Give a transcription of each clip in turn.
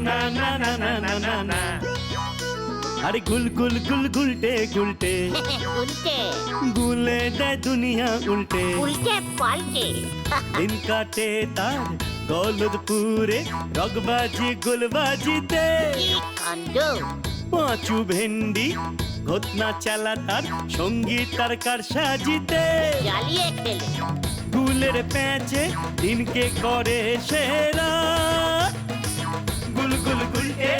না না না না না না না। আরে গুল গুল গুল গুলটে গুলটে উল্টে গুলে দেয় দুনিয়া উল্টে। উল্টে পাল্টে দিন কাটে তার গলদপুরে রগবাজি গুলবাজিতে। কি কাণ্ড! পাঁচু ভেন্ডি ঘটনা চালা তার সঙ্গীত তার কার সাজিতে। জ্বালিয়ে খেলে গুলের প্যাচে দিনকে করে সেরা। গুল গুল গুলটে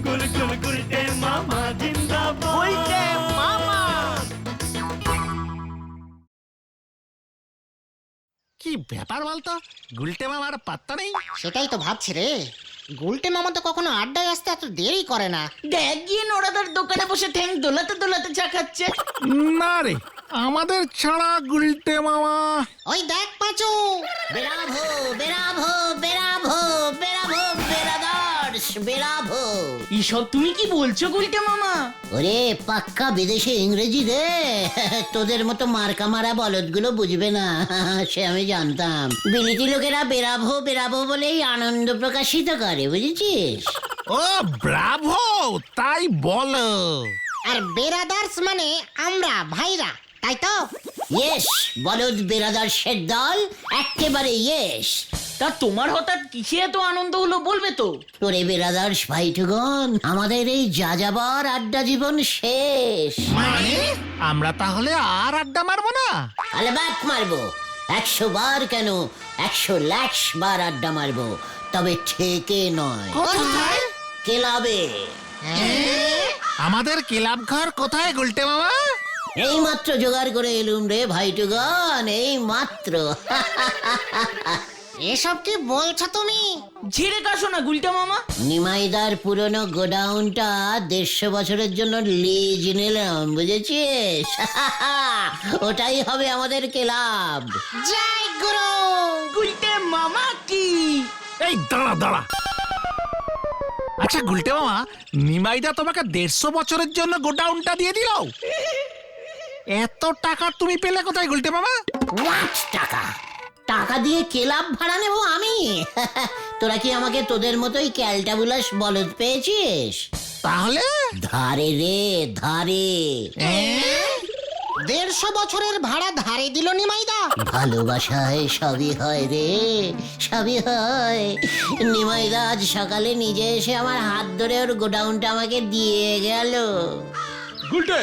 গুল গুল গুলটে মামা জিন্দাবাদ। উল্টে মামা। কি ব্যাপার বলতো, গুলটে মামার পাত্তা নেই। সেটাই তো ভাবছি রে, গুলটে মামা তো কখনো আড্ডায় আসতে এত দেরি করে না। দেখ গিয়ে নোড়াদার দোকানে বসে ঠ্যাং দোলাতে দোলাতে চা খাচ্ছে। না রে, আমাদের ছাড়া গুলটে মামা। ওই দেখ পাঁচু, বেরাভো বেরাভো বেরাভো বেরাভো বেরাদার্স বেরাভো। এইসব তুমি কি বলছো গুলটে মামা? ওরে পাক্কা বিদেশে ইংরেজি রে। তোদের মতো মার্কা মারা বলদগুলো বুঝবে না, সে আমি জানতাম। বিলিতি লোকেরা বেরাভো বেরাভো বলেই আনন্দ প্রকাশিত করে, বুঝেছিস? ও ব্রাভো, তাই বলো। আর বেরাদার্স মানে আমরা ভাইরা, তাই তো? ইয়েস, বলদ বেরাদার্সের দল, একেবারে ইয়েস। তা তোমার হঠাৎ কিসে এত আনন্দ হলো বলবে তো? তোরে বেরাদার্স ভাইটুগন, আমাদের এই যাযাবর আড্ডা জীবন শেষ। মানে আমরা তাহলে আর আড্ডা মারবো না? আলে ব্যাক মারবো, 100 বার কেন 100 লাখ বার আড্ডা মারবো, তবে ঠেকে নয়, কোথায়? ক্লাবে। আমাদের ক্লাব ঘর কোথায় গুলটে মামা? এই মাত্র জোগাড় করে এলুম রে ভাইটুগন, এই মাত্র। এসব কি বলছো তুমি? ঝেড়ে কাশো না গুলটে মামা। নিমাইদার পুরনো গোডাউনটা 150 বছরের জন্য লিজ নিলাম, বুঝেছিস? ওটাই হবে আমাদের ক্লাব। জয় গুরু। গুলটে মামা কি? এই দাঁড়া দাঁড়া। আচ্ছা গুলটে মামা, নিমাইদা তোমাকে 150 বছরের জন্য গোডাউনটা দিয়ে দিল? এত টাকা তুমি পেলে কোথায় গুলটে মামা? হোয়াট টাকা? টাকা দিয়ে ক্লাব ভাড়া নেব আমি? তোরা কি আমাকে তোদের মতোই ক্যালটাবুলাস বলদ পেয়েছিস? তাহলে ধারে রে ধারে। 150 বছরের ভাড়া ধারে দিল নিমাইদা? ভালোবাসায় সবই হয় রে, সবই হয়। নিমাইদা আজ সকালে নিজে এসে আমার হাত ধরে ওর গোডাউনটা আমাকে দিয়ে গেল। গুলটে,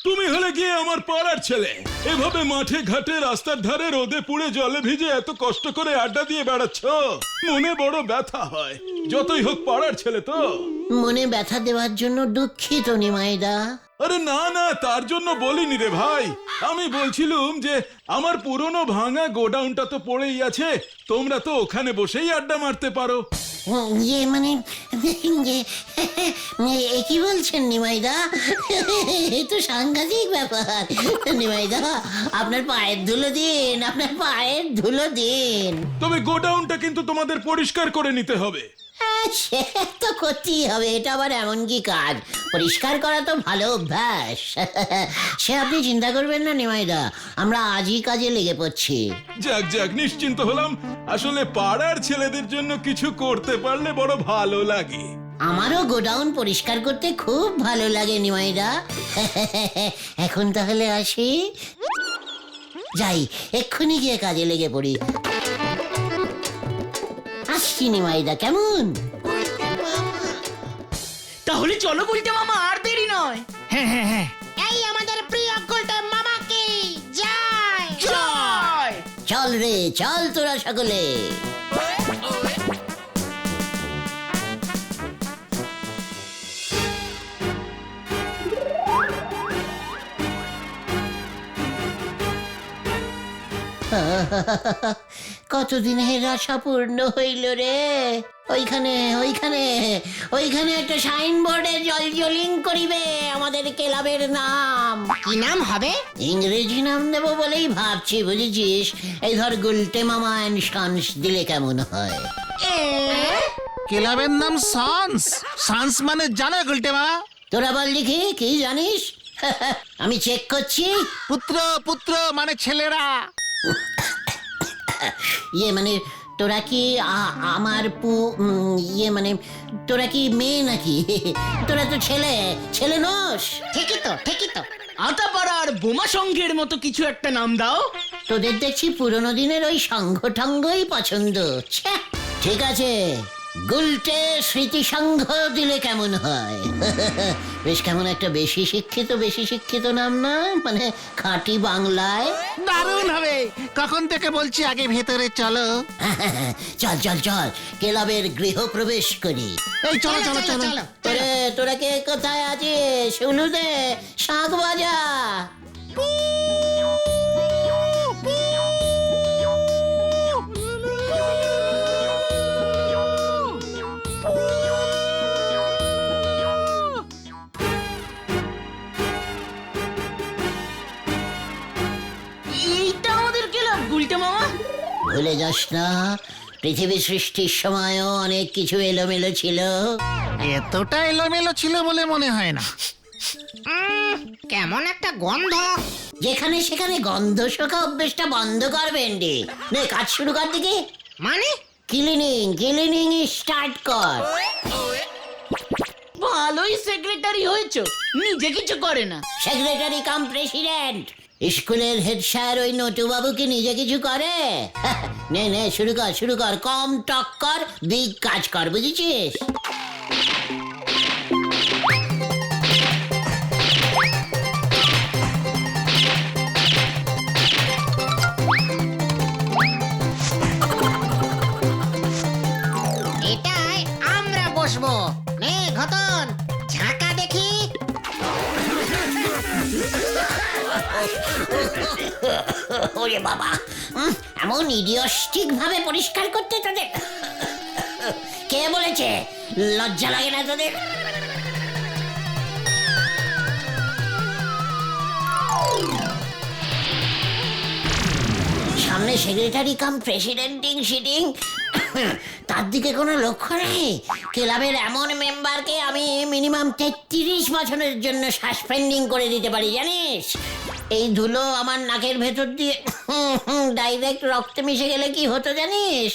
তুমি হলে গিয়ে আমার পাড়ার ছেলে। এভাবে মাঠে ঘাটে রাস্তার ধারে রোদে পুড়ে জলে ভিজে এত কষ্ট করে আড্ডা দিয়ে বেড়াচ্ছ, মনে বড় ব্যথা হয়। যতই হোক পাড়ার ছেলে তো। মনে ব্যথা দেওয়ার জন্য দুঃখিত নিমাইদা। আরে না না, তার জন্য বলিনি রে ভাই। আমি বলছিলুম যে আমার পুরনো ভাঙা গোডাউনটা তো পড়েই আছে, তোমরা তো ওখানে বসেই আড্ডা মারতে পারো। ইয়ে মানে এ কি বলছেন নিমাইদা? এ তো সাংঘাতিক ব্যাপার। নিমাইদা, আপনার পায়ের ধুলো দিন, আপনার পায়ের ধুলো দিন। তবে গোডাউনটা কিন্তু তোমাদের পরিষ্কার করে নিতে হবে। সে তো করতেই হবে, এটা আবার এমন কি কাজ? পরিষ্কার করা তো ভালো অভ্যাস। সে আপনি চিন্তা করবেন না নিমাইদা, আমরা আজই কাজে লেগে পড়ছি। যাক যাক, নিশ্চিন্ত হলাম। আসলে পাড়ার ছেলেদের জন্য কিছু করতে পারলে বড় ভালো লাগে। আমারও গোডাউন পরিষ্কার করতে খুব ভালো লাগে নিমাইদা। এখন তাহলে আসি, যাই এক্ষুনি গিয়ে কাজে লেগে পড়ি। আসছি নিমাইদা, কেমন? তাহলে চলো গুলটে মামা, আর দেরি নয়। হ্যাঁ হ্যাঁ হ্যাঁ, এই আমাদের প্রিয় গুলটে মামা কি জয়। জয়। চল রে চল তোরা সকলে। কতদিনের আশা পূর্ণ হইল রে। ওইখানে ওইখানে ওইখানে একটা সাইনবোর্ডে জলজলিং করিবে আমাদের ক্লাবের নাম। কি নাম হবে? ইংরেজি নাম দেবো বলেই ভাবছি, বুঝেছিস? এই ধর গুলটে মামা এন্ড সন্স দিলে কেমন হয়? ক্লাবের নাম সান্স। সান্স মানে জানো গুলটে মামা? তোরা বল দেখি, কি জানিস? আমি চেক করছি। পুত্র পুত্র মানে ছেলেরা। ইয়ে মানে তোরা কি আমার ইয়ে মানে তোরা কি মেয়ে নাকি? তোরা তো ছেলে ছেলে নস। ঠিকই তো ঠিকই তো। আতাপাড়ার বোমা সংঘের মতো কিছু একটা নাম দাও। তোদের দেখছি পুরোনো দিনের ওই সংঘ টঙ্গই পছন্দ। ছ্যা, ঠিক আছে, গুলটে স্মৃতি সংঘ দিলে কেমন হয়? বেশ কেমন একটা বেশি শিক্ষিত নাম না, মানে খাঁটি বাংলায়। দারুণ হবে। কখন থেকে বলছি আগে ভেতরে চলো। চল চল চল, ক্লাবের গৃহপ্রবেশ করি। এই চলো চলো চলো। তোরা কে কোথায় আছিস? শুনু দে, শাঁখ বাজা। এইটা আমাদের ক্লাব গুলটে মামা। ভুলে যাস না, পৃথিবী সৃষ্টির সময়ও অনেক কিছু এলোমেলো ছিল। এতটা এলোমেলো ছিল বলে মনে হয় না। কেমন একটা গন্ধ। যেখানে সেখানে গন্ধ শোকা অভ্যেসটা বন্ধ করবেন রে। নে, কাজ শুরু কর দিকে। মানে ক্লিনিং স্টার্ট কর। ভালোই সেক্রেটারি হয়েছো, নিজে কিছু করে না। সেক্রেটারি কাম প্রেসিডেন্ট। স্কুলের হেড স্যার ওই নটু বাবু কি নিজে কিছু করে? নে শুরু কর, কম টক কর, বিগ কাজ কর, বুঝেছিস? এটাই আমরা বসবো। নে ঘটন, ঝাঁকা দেখি। ওরে বাবা, এমন ইডিয়স্টিক ভাবে পরিষ্কার করতে তোদের কে বলেছে? লজ্জা লাগে না তোদের? সামনে সেক্রেটারি কাম প্রেসিডেন্টিং সিটিং, তার দিকে কোনো লক্ষ্য নেই। ক্লাবের এমন মেম্বারকে আমি মিনিমাম 33 বছরের জন্য সাসপেন্ডিং করে দিতে পারি, জানিস? এই ধুলো আমার নাকের ভেতর দিয়ে ডাইরেক্ট রক্তে মিশে গেলে কি হতো জানিস?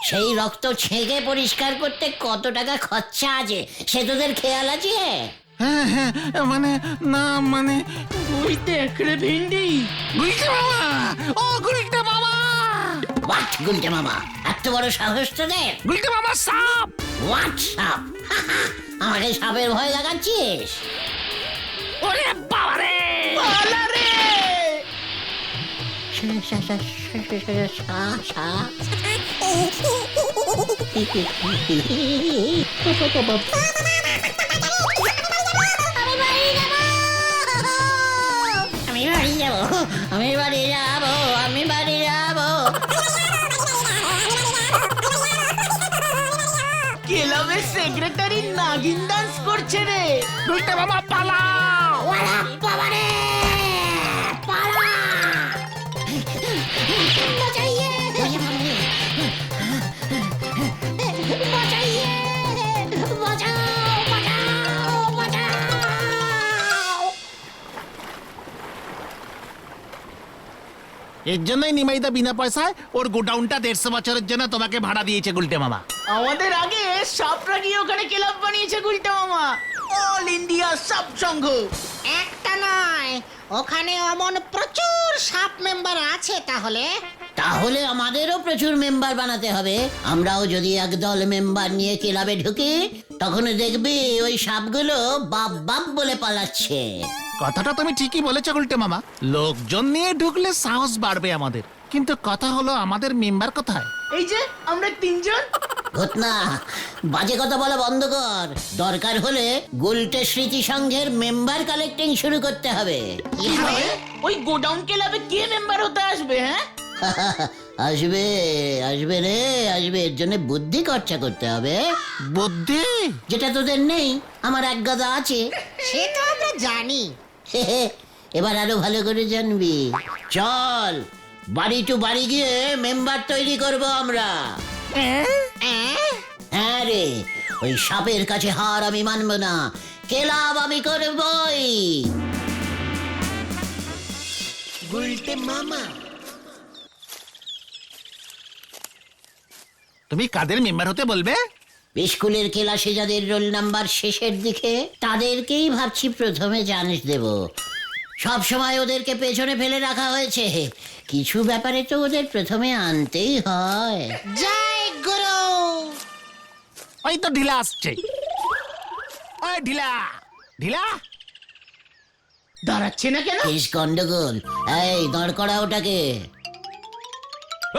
সেই রক্ত ছেঁকে পরিষ্কার করতে কত টাকা খরচা আছে সে তোদের খেয়াল আছে? হ্যাঁ, মানে না মানে ওই দেখ রে ভেন্ডি। গুলটে মামা, ও গুলটে মামা। হোয়াট গুলটে মামা? এত বড় সাহস তোদের? গুলটে মামা সাপ। হোয়াট সাপ? আমাকে সাপের ভয় লাগাচ্ছিস? ওরে বাবা রে। পালা রে। আমি বাড়ি যাবো। ক্লাবের সেক্রেটারি নাগিন ডান্স করছে রে। গুলটে মামা পালাও। ওরা বাবারে, পালা! বাঁচাইয়ে! বাঁচাইয়ে! বাঁচাও! এর জন্যই নিমাইদা বিনা পয়সায় ওর গোডাউনটা 150 বছরের জন্য তোমাকে ভাড়া দিয়েছে গুলটে মামা। আমাদের আগে সাপরা গিয়ে ওখানে ক্লাব বানিয়েছে গুলটে মামা। অল ইন্ডিয়া সাপ সংঘ। একটা নয়, ওখানে অমন প্রচুর সাপ মেম্বার আছে। তাহলে আমাদেরও প্রচুর মেম্বার বানাতে হবে। আমরাও যদি একদল মেম্বার নিয়ে ক্লাবে ঢুকি, তখন দেখবি ওই সাপগুলো বাপ বলে পালাচ্ছে। কথাটা তুমি ঠিকই বলেছো গুলটে মামা। লোকজন নিয়ে ঢুকলে সাহস বাড়বে আমাদের, কিন্তু কথা হলো আমাদের মেম্বার কোথায়? এই যে আমরা 3 জন। ঘটনা, বাজে কথা বলা বন্ধ কর। দরকার হলে গুলটে স্মৃতি সংঘের মেম্বার কালেক্টিং শুরু করতে হবে। কিভাবে? ওই গোডাউন ক্লাবে কে মেম্বার হতে আসবে? হ্যাঁ, আসবে রে, এর জন্য বুদ্ধি খরচা করতে হবে। বুদ্ধি? যেটা তোদের নেই, আমার এক গাদা আছে। সে তো আমরা জানি। এবার আরো ভালো করে জানবি। চল, বাড়ি টু বাড়ি গিয়ে মেম্বার তৈরি করব আমরা। হ্যাঁ রে, ওই সাপের কাছে হার আমি মানব না। ক্লাব আমি করবই। গুলটে মামা। তুমি কাদের মেম্বার হতে বলবে? স্কুলের ক্লাসে যাদের রোল নাম্বার শেষের দিকে তাদেরকেই ভাবছি প্রথমে চান্স দেব। সব সময় ওদেরকে পেছনে ফেলে রাখা হয়েছে, কিছু ব্যাপারে তো ওদের প্রথমে আনতেই হয়। জয় গুরু। ওই তো ঢিলা আসছে। ওই ঢিলা, ঢিলা দাঁড়াচ্ছে না কেন? বেশ গন্ডগোল, এই দাঁড় করা ওটাকে।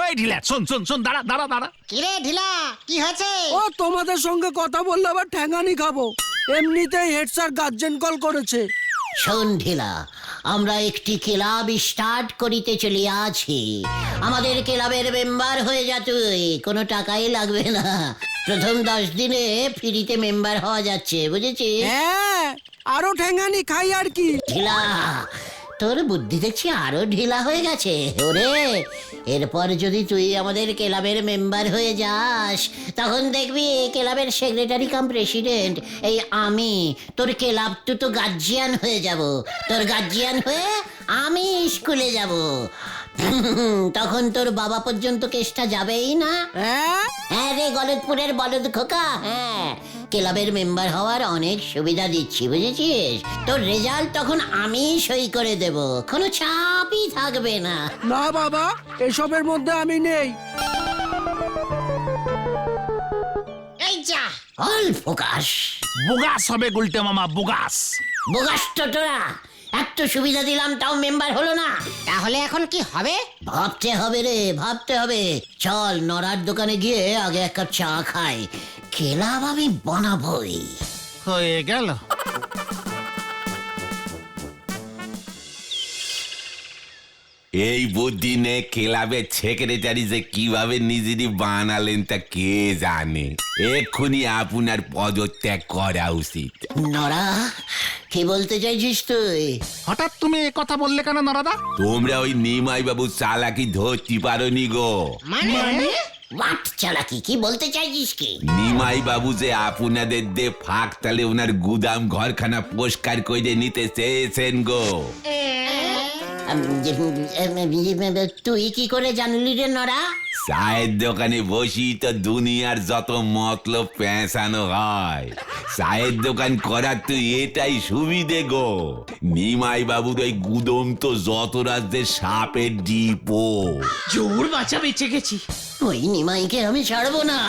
ওই ঢিলা, শোন শোন শোন, দাঁড়া দাঁড়া দাঁড়া। কিরে ঢিলা, কি হয়েছে? ও তোমাদের সঙ্গে কথা বললে আবার ঠ্যাঙানি খাবো। এমনিতেই হেড স্যার গার্জেন কল করেছে। শোন ঢিলা, আমরা একটি ক্লাব স্টার্ট করিতে চলিয়াছি। আমাদের ক্লাবের মেম্বার হয়ে যা তুই, কোনো টাকাই লাগবে না। প্রথম 10 দিনে ফ্রিতে মেম্বার হওয়া যাচ্ছে, বুঝেছিস? হ্যাঁ, আরো ঠ্যাঙানি খাই আর কি। ঢিলা, তোর বুদ্ধি দেখছি আরো ঢিলা হয়ে গেছে। ওরে, এরপর যদি তুই আমাদের ক্লাবের মেম্বার হয়ে যাস, তখন দেখবি ক্লাবের সেক্রেটারি কাম প্রেসিডেন্ট এই আমি তোর ক্লাব তো গার্জিয়ান হয়ে যাব। তোর গার্জিয়ান হয়ে আমি স্কুলে যাব। তখন তোর বাবা পর্যন্ত কেসটা যাবেই না। হ্যাঁ, হ্যাঁ রে গলতপুরের বলদ খোকা, হ্যাঁ, ক্লাবের মেম্বার হওয়ার অনেক সুবিধা দিচ্ছি, বুঝেছিস? তোর রেজাল্ট তখন আমি সই করে দেব, কোনো চাপই থাকবে না। না বাবা, এসবের মধ্যে আমি নেই। এই যা। অল্প প্রকাশ বুগাস হবে গুলটে মামা, বুগাস। বোগাস তোরা, এত সুবিধা দিলাম তাও মেম্বার হলো না। তাহলে এখন কি হবে? ভাবতে হবে রে, ভাবতে হবে। চল নড়ার দোকানে গিয়ে আগে এক কাপ চা খাই, ক্লাব আমি বানাবোই। হয়ে গেল। এই বুদ্ধি নে ক্লাবের সেক্রেটারি যে কিভাবে নিজেরই বানালেন তা কে জানে। এক্ষুনি আপনার পদত্যাগ করা উচিত। নড়া, কি বলতে চাইছিস তুই? হঠাৎ তুমি এ কথা বললে কেন নরাদা? তোমরা ওই নিমাই বাবু চালাকি ধরতে পারোনি গো। মানে? হোয়াট চালাকি, কি বলতে চাইছিস কি? নিমাই বাবু যে আপনাদের দে ফাঁক তালে ওনার গুদাম ঘরখানা পরিষ্কার করে নিতে চেয়েছেন গো। তুই কি করে জানলি রে নড়া? চায়ের দোকানে বসি তো দুনিয়ার যত মতলব পেঁচানো হয়। চায়ের দোকান করার তো এটাই সুবিধে গো। নিমাই বাবুর ওই গুদম তো যত রাজ্যের সাপের ডিপো। জোর বাঁচা বেঁচে গেছি। ওই নিমাইকে আমি ছাড়বো না।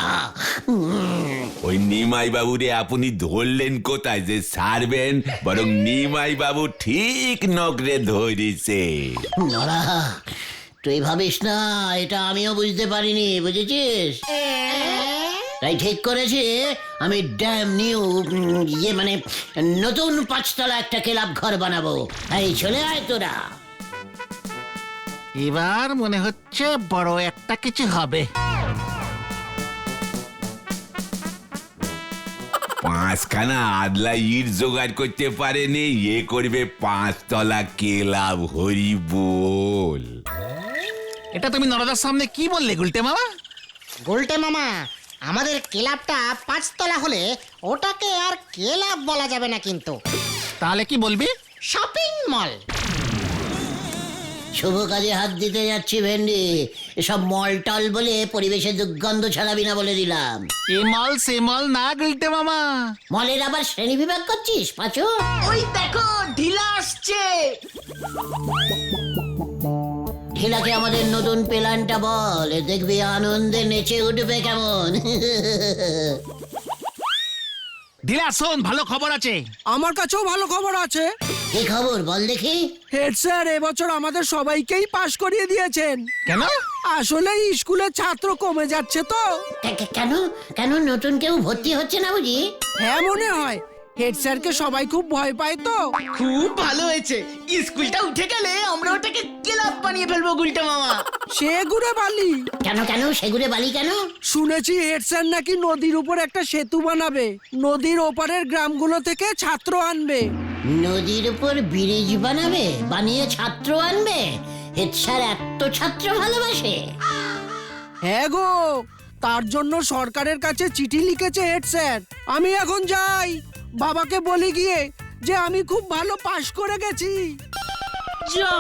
ওই নিমাই বাবুরে আপনি ধরলেন কোথায় যে ছাড়বেন? বরং নিমাই বাবু ঠিক নকরে ধরেছে। নড়া, তুই ভাবিস না এটা আমিও বুঝতে পারিনি, বুঝেছিস? তাই ঠিক করেছি আমি ড্যাম নিউ মানে নতুন 5তলা একটা ক্লাব ঘর বানাবো। এই চলে আয় তোরা। এবার মনে হচ্ছে বড় একটা কিছু হবে। 5খানা আদলা ইট জোগাড় করতে পারেনি, এ করবে 5তলা ক্লাব। হরি বল। এটা তুমি নরাদার সামনে কি বললে গুলটে মামা? গোলটে মামা, আমাদের ক্লাবটা 5তলা হলে ওটাকে আর ক্লাব বলা যাবে না কিন্তু, তাহলে কি বলবি? Shopping mall. শুভ কাজে হাত দিতে যাচ্ছি ভেন্ডি, এসব মল টল বলে পরিবেশে দুর্গন্ধ ছড়াবি না বলে দিলাম। এ মল সে মল না গুলটে মামা। মলের আবার শ্রেণী বিভাগ করছিস পাঁচু? ওই দেখো ঢিলা আসছে। ঢিলাকে আমাদের নতুন প্ল্যানটা বল, দেখবি আনন্দে নেচে উঠবে কেমন। ঢিলা শোন, ভালো খবর আছে। আমার কাছেও ভালো খবর আছে। কি খবর বল দেখি? হেড স্যার এবছর আমাদের সবাইকেই পাশ করিয়ে দিয়েছেন। কেন? আসলে স্কুলের ছাত্র কমে যাচ্ছে তো। কেন কেন নতুন কেউ ভর্তি হচ্ছে না বুঝি? হ্যাঁ মনে হয়, হেড স্যারকে সবাই খুব ভয় পায় তো। খুব ভালো হয়েছে, স্কুলটা উঠে গেলে আমরা ওটাকে ক্লাব বানিয়ে ফেলবো গুলটা মামা। সে ঘুরে বালি। কেন সেগুড়ে বালি কেন? শুনেছি হেড স্যার নাকি নদীর উপর একটা সেতু বানাবে, নদীর ওপারের গ্রামগুলো থেকে ছাত্র আনবে। নদীর উপর ব্রিজ বানাবে, বানিয়ে ছাত্র আনবে? হেড স্যার এত ছাত্র ভালোবাসে? হ্যাঁ গো, তার জন্য সরকারের কাছে চিঠি লিখেছে হেড স্যার। আমি এখন যাই, বাবাকে বলি গিয়ে যে আমি খুব ভালো পাশ করে গেছি। যা,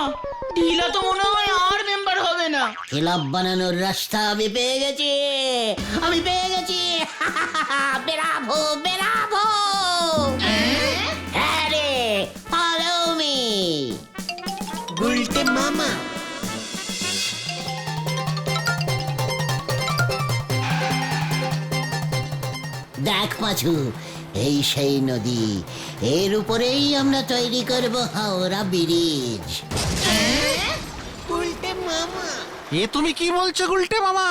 ঢিলা তো মনে হয় আর মেম্বার হবে না। ক্লাব বানানোর রাস্তা আমি পেয়ে গেছি, আমি পেয়ে গেছি। বেরাবো বেরাবো। হ্যাঁ রে, ফলো মি। গুলটে মামা। দেখ পাঁচু, এই সেই নদী, এর উপরেই আমরা তৈরি করব হাওড়া ব্রিজ। গুলটে মামা। এ তুমি কি বলছো গুলটে মামা?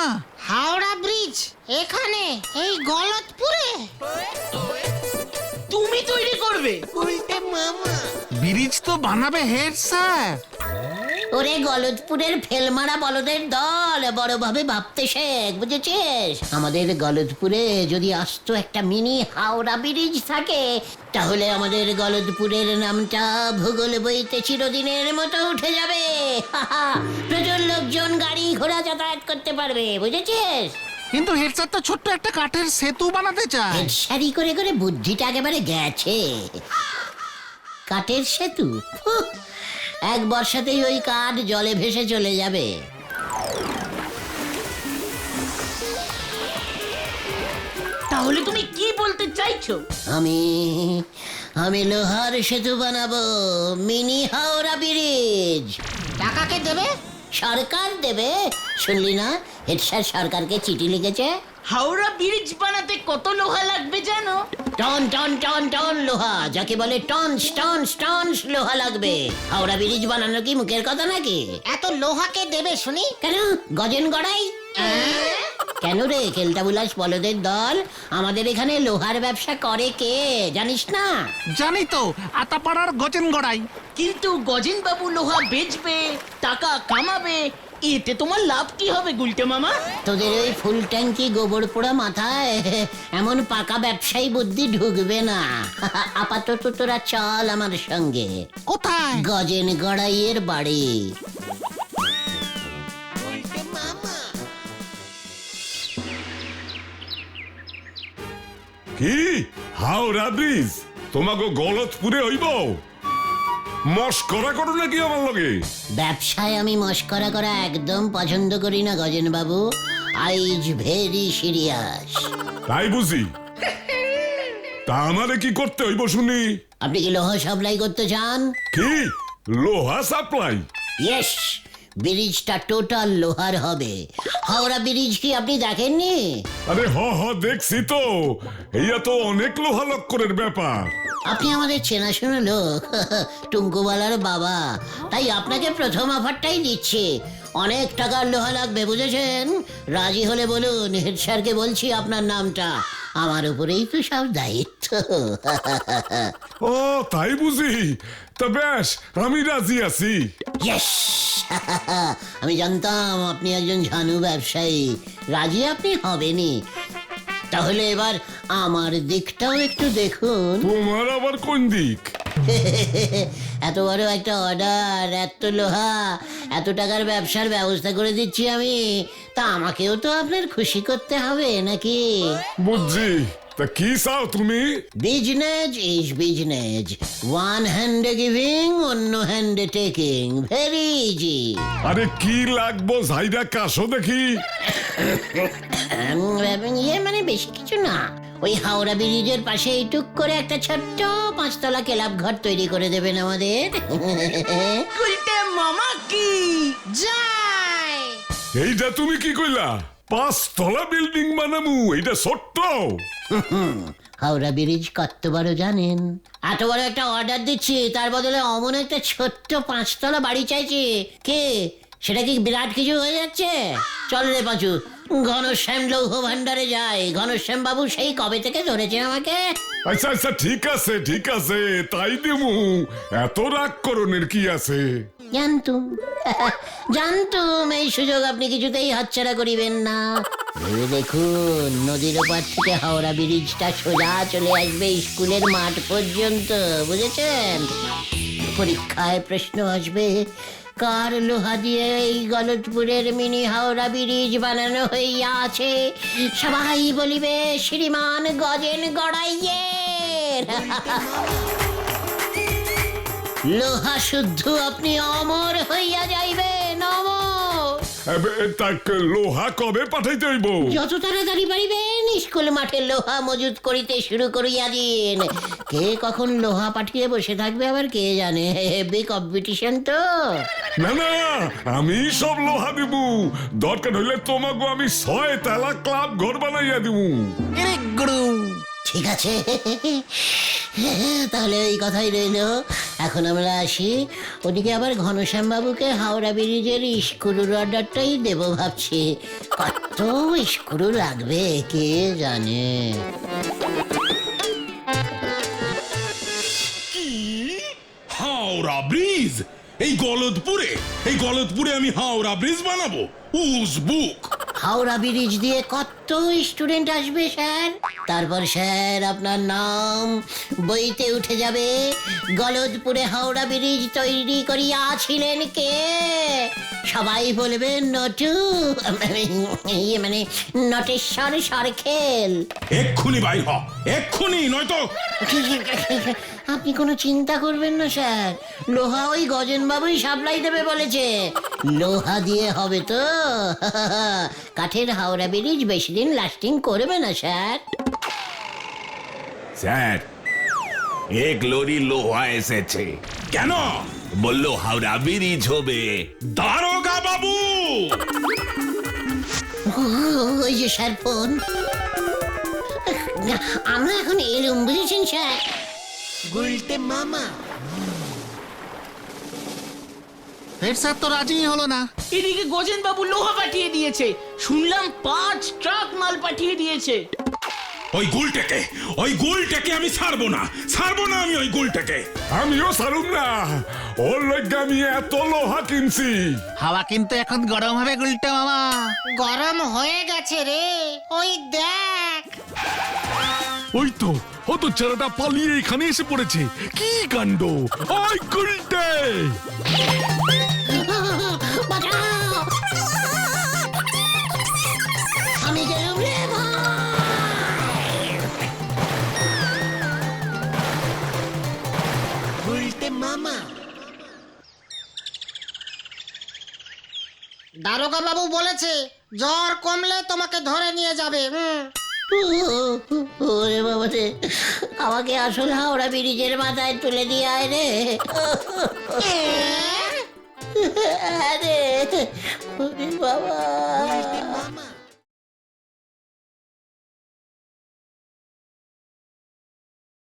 হাওড়া ব্রিজ এখানে, এই গলতপুরে? তুমি তৈরি করবে? গুলটে মামা। ব্রিজ তো বানাবে হেড স্যার। ওরে গলদপুরের ফেলমারা বলদের দল, বড়ভাবে ভাবতে শেখ, বুঝেছিস? আমাদের গলদপুরে যদি আসতো একটা মিনি হাওড়া ব্রিজ থাকে, তাহলে আমাদের গলদপুরের নামটা ভূগোল বইতে চিরদিনের মতো উঠে যাবে। প্রচুর লোকজন গাড়ি ঘোড়া যাতায়াত করতে পারবে, বুঝেছিস? কিন্তু হেড স্যার তো ছোট্ট একটা কাঠের সেতু বানাতে চায়। সারি করে করে বুদ্ধিটা একেবারে গেছে। কাঠের সেতু? উহ, এক বর্ষাতেই ওই কাঠ জলে ভেসে চলে যাবে। তাহলে তুমি কি বলতে চাইছো? আমি আমি লোহার সেতু বানাবো, মিনি হাওড়া ব্রিজ। টাকা কে দেবে? সরকার দেবে। শুনলি না, হেড স্যার সরকারকে চিঠি লিখেছে। হাওড়া ব্রিজ বানাতে কত লোহা লাগবে জানো? টন টন টন টন লোহা, যাকে বলে টনস টনস টনস লোহা লাগবে। হাওড়া ব্রিজ বানানো কি মুখের কথা নাকি? এত লোহাকে দেবে শুনি? কেন, গজেন গড়াই? কেন রে কেলটাবুলাস বলদের দল, আমাদের এখানে লোহার ব্যবসা করে কে জানিস না? জানি তো, আতাপাড়ার গজেন গড়াই। কিন্তু গজেন বাবু লোহা বেচবে, টাকা কামাবে, এতে তোমার লাভ কি হবে গুলটে মামা? তোদের ওই ফুল ট্যাঙ্কি গোবর পোড়া মাথায় এমন পাকা ব্যবসায়ী বুদ্ধি ঢুকবে না। আপাতত তোরা চল আমার সঙ্গে। কোথায়? গজেন গড়াইয়ের বাড়ি। কি হাওড়া ব্রিজ তোমাকে গলতপুরে হইব? মস্করা করো নাকি আমার লগে? ব্যবসায় আমি মস্করা করা একদম পছন্দ করি না গজেন বাবু। I is very serious. তাই বুঝি? তা আমারে কি করতে হইব শুনি? আপনি কি লোহা সাপ্লাই করতে চান? কি লোহা সাপ্লাই? ইয়েস, ব্রিজটা টোটাল লোহার হবে। হাওড়া ব্রিজ কি আপনি দেখেননি? আরে হ দেখছি তো, এইয়া তো অনেক লোহা লক্করের ব্যাপার। আপনি আমাদের চেনাশোনা লোক, টুঙ্কুবালার বাবা, তাই আপনাকে প্রথম অফারটাই দিচ্ছি। অনেক টাকার লোহা লাগবে, বুঝেছেন? রাজি হলে বলুন, হেড স্যারকে বলছি আপনার নামটা, আমার উপরেই তো সব দায়িত্ব। ও তাই বুঝি? তা বেশ, আমি রাজি আছি। ইয়েস, আমি জানতাম আপনি একজন ঝানু ব্যবসায়ী, রাজি আপনি হবেনই। তাহলে এবার আমার দিকটাও একটু দেখুন। তোমার আবার কোন দিক? এত বড় একটা অর্ডার, এত লোহা, এত টাকার ব্যবসার ব্যবস্থা করে দিচ্ছি আমি, তা আমাকেও তো আপনার খুশি করতে হবে নাকি? বুঝছি, তা কি চাও তুমি? বিজনেস ইজ বিজনেস, ওয়ান হ্যান্ডে গিভিং, অন্য হ্যান্ডে টেকিং, ভেরি ইজি। আরে কি লাগবো ঝাইরা কাশো দেখি। ইয়ে মানে বেশি কিছু না, ওই হাওড়া ব্রিজের পাশে এইটুক করে একটা ছোট্ট 5 তলা ক্লাব ঘর তৈরি করে দেবেন আমাদের। গুলটে মামা কি যাই। এইটা তুমি কি কইলা? 5 তলা বিল্ডিং বানামু? এইটা ছোট্ট? হাওড়া ব্রিজ কত বড় জানেন? এত বড় একটা অর্ডার দিচ্ছি, তার বদলে অমন একটা ছোট্ট 5 তলা বাড়ি চাইছি। কে, সেটা কি বিরাট কিছু হয়ে যাচ্ছে? চল রে পাঁচু, ঘনশ্যাম লৌহ ভান্ডারে যাই। ঘনশ্যাম বাবু সেই কবে থেকে ধরেছে আমাকে। আচ্ছা আচ্ছা, ঠিক আছে, তাই দেমু। এত রাগ করণের কি আছে? জানতুম এই সুযোগ আপনি কিছুতেই হাতছাড়া করিবেন না। ভেবে দেখুন, নদীর ওপার থেকে হাওড়া ব্রিজটা সোজা চলে আসবে স্কুলের মাঠ পর্যন্ত, বুঝেছেন? পরীক্ষায় প্রশ্ন আসবে, কার লোহা দিয়ে এই গলতপুরের মিনি হাওড়া ব্রিজ বানানো হইয়াছে? সবাই বলিবে শ্রীমান গজেন গড়াইয়ের। লোহা শুদ্ধ আপনি অমর হইয়া যাইবেন, অমর। তাকে লোহা কবে পাঠাইতে হইব? যত তাড়াতাড়ি পারিবেন স্কুল মাঠে লোহা মজুত করিতে শুরু করিয়া দিন। কে কখন লোহা পাঠিয়ে বসে থাকবে আবার কে জানে, হেভি কম্পিটিশন তো। না না, আমি সব লোহা দিব, দরকার হইলে তোমাকে আমি 6 তলা ক্লাব ঘর বানাইয়া দিব। এরে গুরু, ঠিক আছে, তাহলে এই কথাই রইল। এখন আমরা আসি। ওদিকে আবার ঘনশ্যাম বাবুকে হাওড়া ব্রিজের স্ক্রুর অর্ডারটাই দেবো ভাবছি। কত স্ক্রু লাগবে কে জানে। হাওড়া ব্রিজ? এই গলদপুরে আমি হাওড়া ব্রিজ বানাবো? উজবুক! হাওড়া ব্রিজ দিয়ে কত স্টুডেন্ট আসবে স্যার। তারপর স্যার আপনার নাম বইতে উঠে যাবে। গলদপুরে হাওড়া ব্রিজ তৈরি করিয়াছিলেন কে? সবাই বলবে নটু, মানে নটেশ্বর সরখেল। এক্ষুনি বাইর হ, এক্ষুনি, নয়তো। আপনি কোনো চিন্তা করবেন না স্যার, লোহা ওই গজেন বাবুই সাপ্লাই দেবে বলেছে। লোহা দিয়ে হবে তো, কাঠের হাওড়া ব্রিজ বেশি দিন লাস্টিং করবে না স্যার। স্যার, 1 লরি লোহা এসেছে। কেন? বললো হাওড়া ব্রিজ হবে। দারোগা বাবু! ওই যে স্যার ফোন। আমরা এখন এলুম, বুঝেছেন স্যার। হেড স্যার তো রাজি হলো না। এদিকে গজেন বাবু লোহা পাঠিয়ে দিয়েছে, শুনলাম 5 ট্রাক মাল পাঠিয়ে দিয়েছে। ওই গুলটাকে আমি ছাড়বো না আমি ওই গুলটাকে। আমিও সারুম না, ওর লজ্ঞা আমি এত লোহা কিনছি। হাওয়া কিন্তু এখন গরম হবে গুলটে মামা। গরম হয়ে গেছে রে, ওই দেখ। ওই তো ও তো ছেলেটা পালিয়ে এখানে এসে পড়েছে। কি কাণ্ড! ওই গুলটে! বাঁচাও! আমি গেলুম রে ভাই। দারোগা বাবু বলেছে জ্বর কমলে তোমাকে ধরে নিয়ে যাবে। ওরে বাবা রে, আমাকে আসল হাওড়া ব্রিজের মাথায় তুলে দিয়ে আয় রে। আরে ওরে বাবা।